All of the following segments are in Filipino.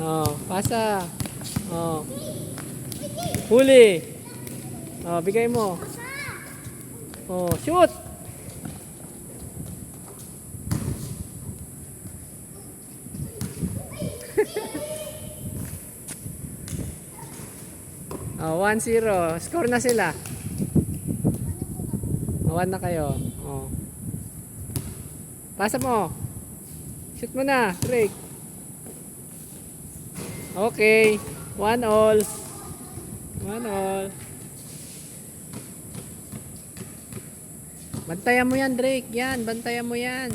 Oh, pasa. Oh. Huli. Oh, bigay mo. Oh, shoot. Oh, 1-0. Score na sila. 1 na kayo. Oh. Pasa mo. Shoot mo na, Drake. Okay. 1-all. 1-all. Bantayan mo yan, Drake. Yan, bantayan mo yan.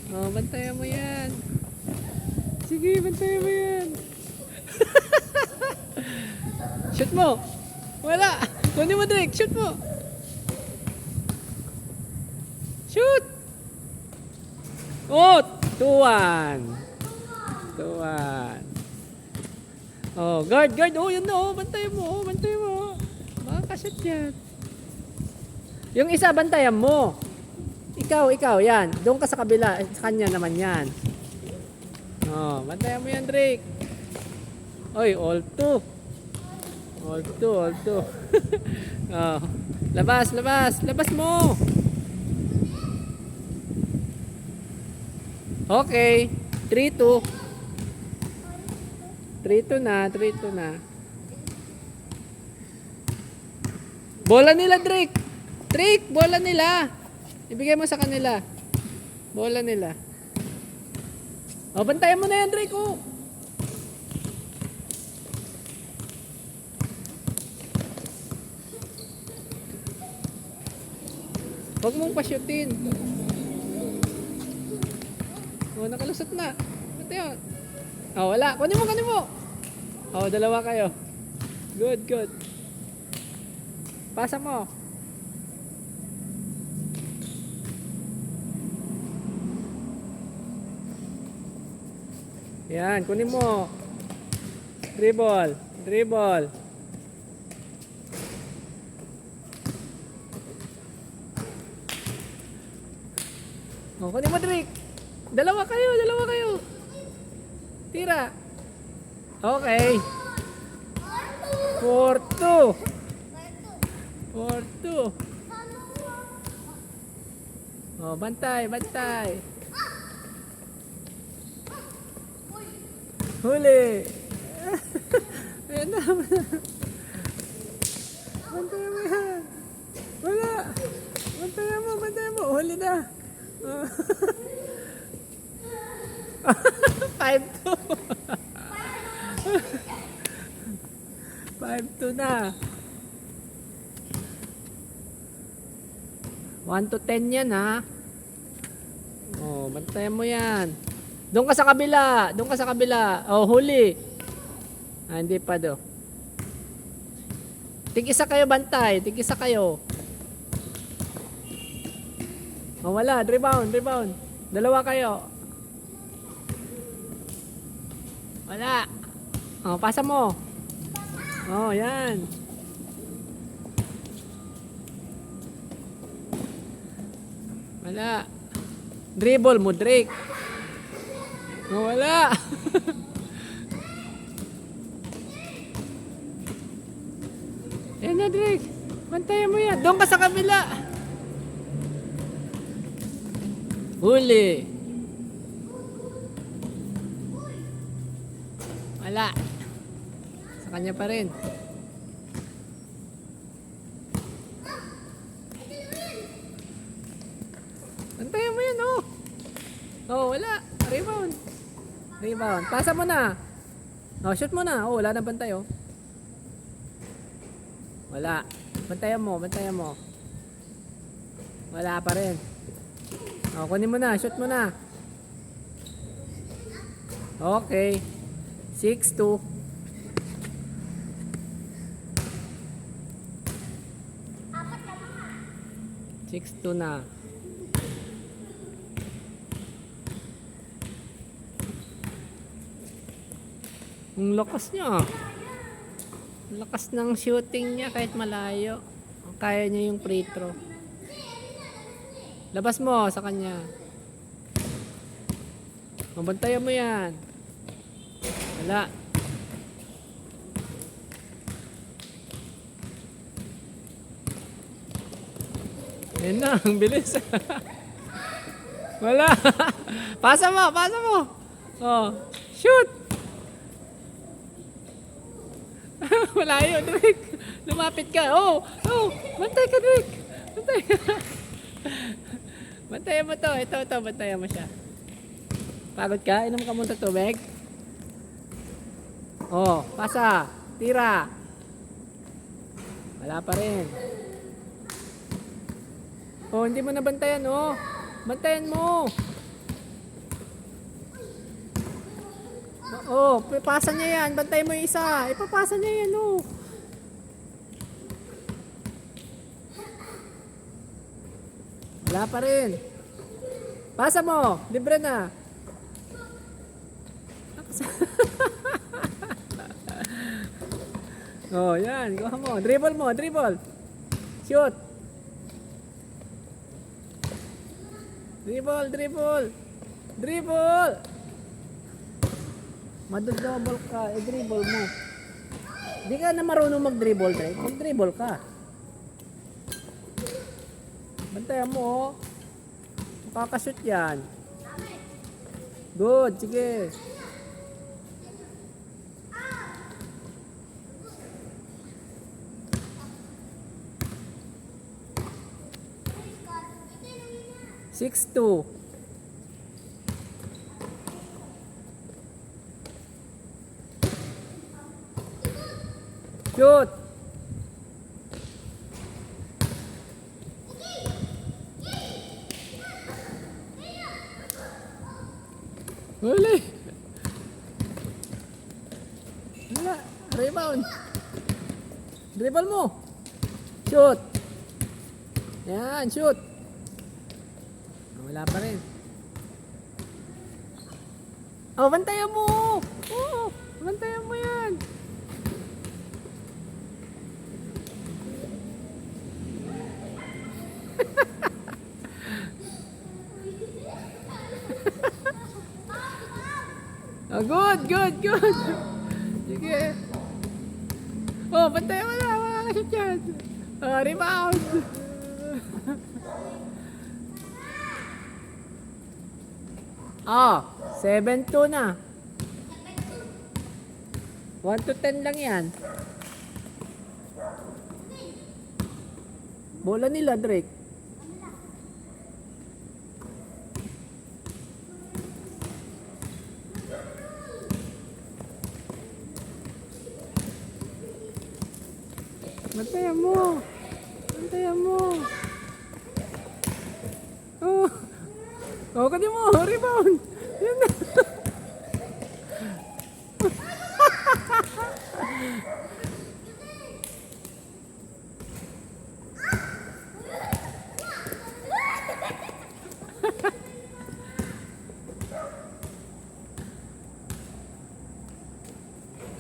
Oh, bantayan mo yan. Sige, bantayan mo yan. Shoot mo. Wala. Kunin mo, Drake. Shoot mo. Shoot. Oh, 2-1. 2-1. Oh, guard. Oh, yun na. Oh, bantayan mo. Bantayan mo. Makakashoot yan. Yung isa, bantayan mo. Ikaw. Yan. Doon ka sa kabila. Sa kanya naman yan. Oh, bantayan mo yan, Drake. Oy, all 2. All 2. Oh, labas mo. Okay, 3-2. 3-2 na. Bola nila, Drake. Bola nila. Ibigay mo sa kanila. Bola nila. Oh, bantayan mo na yan, Drake. Oh. Huwag mong pa-shootin. Oh, nakalusot na. Ito yun. Oh, wala. Kunin mo. Oh, 2 kayo. Good. Pasa mo. Yan, kunin mo. Dribble. Oh, kunin mo, Drake. 2 kayo. Tira. Okay. 4-2. Oh, bantay. Huli. Ayan na. Bantayan mo yan. Wala. Bantayan mo. Huli na. 5-2. 5-2 na. 1-10 yan, ha. Oh, bantayan mo yan. Doon ka sa kabila. Oh, huli. Hindi pa do. Tig-isa kayo bantay. Oh, wala. Rebound. 2 kayo. Wala. Oh, pasa mo. Oh, yan. Wala. Dribble mo, Drake. Oh, wala. Yan na, Drake. Bantayan mo yan. Doon ka sa kabila. Huli. Wala. Sa kanya pa rin. Bantayan mo yan, oh. Oh, wala. Rebound. Pasa mo na. Oh, shoot mo na. Oh, wala nang bantay, oh. Wala. Bantayan mo. Wala pa rin. Oh, kunin mo na. Shoot mo na. Okay. 6-2. Na. Ang lakas niya. Ang lakas ng shooting niya kahit malayo. Kaya niya yung free throw. Labas mo sa kanya. Mabantayan mo yan. Wala. Yan na, ang bilis. Wala. Pasa mo, pasa mo. Oh, shoot. Malayo, Drake. Lumapit ka. Oh, oh, bantay ka, Drake. Bantay ka. Bantayan mo to. Ito, bantayan mo siya. Pagod ka? Inom ka muna tubig. Oh, pasa. Tira. Wala pa rin. Oh, hindi mo na bantayan, oh. Bantayan mo. Oh, pasa niya yan. Bantayan mo yung isa. Ipapasa niya yan, oh. Wala pa rin. Pasa mo. Libre na. Oh, yan. Kuha mo. Dribble mo. Dribble. Shoot. Dribble. Dribble. Madodouble ka. Dribble mo. Hindi ka na marunong mag-dribble, Drake. Mag-dribble ka. Bantayan mo, oh. Makakashoot yan. Good. Sige. Six two. Shoot. Huli. Wala. Rebound. Dribble mo. Shoot. Yan, shoot. Wala pa rin. Oh, bantayan mo. Oh, bantayan mo yan. Oh, good. Sige. Oh, bantayan mo na. Makakashoot yan. Oh, rebound. Oh, 7-2 na. 1 to 10 lang yan. Bola nila, Drake. Bantayan mo. Oh. Oh, kadi mo. Rebound. Yan na.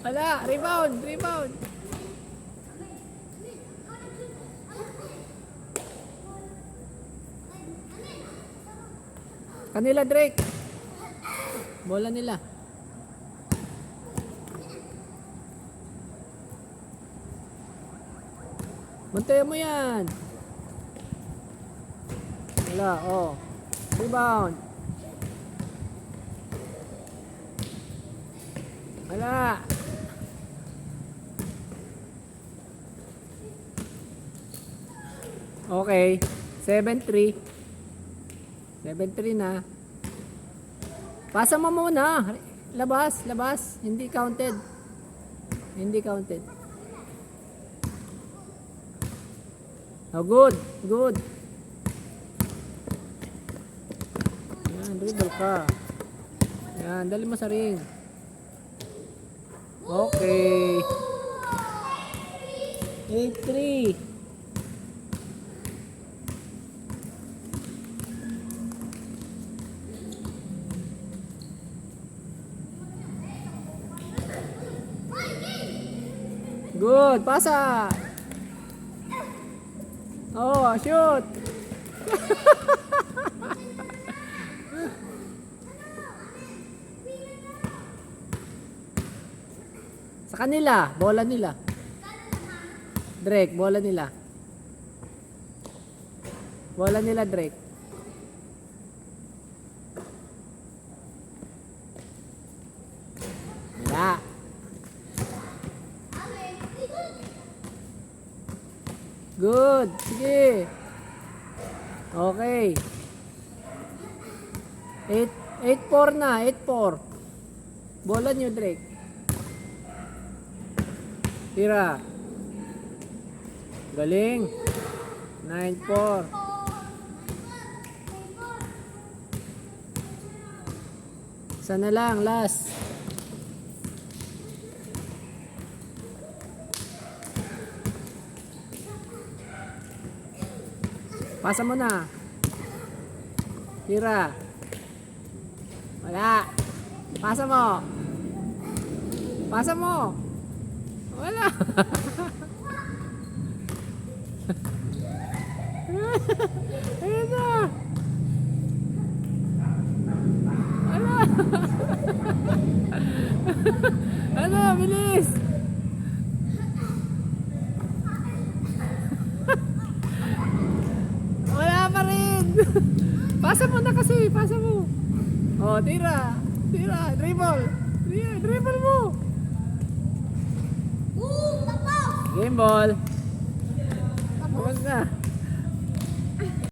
Wala. Rebound. Kanila, Drake. Bola nila. Bantayan mo yan. Wala, oh. Rebound. Wala. Okay. 7-3. 7-3 na. Pasa mo muna. Labas. Hindi counted. Oh, good. Yan, dribble ka. Yan, dali mo sa ring. Okay. 8-3. Good, pasa. Oh, shoot. Sa kanila, bola nila. Drake, bola nila. Bola nila, Drake. Wala. Good. Sige. Okay. 8-4 na. 8-4. Bola nyo, Drake. Tira. Galing. 9-4. Isa na lang. Last. Pasa mo na. Tira. Wala. Pasa mo. Pasa mo. Wala. Ayun na. Wala. Ano, bilis. Wala pa rin. Pasa mo na kasi, pasa mo. Oh, tira. Tira, dribble. Tira, dribble mo. Game ball. Huwag na.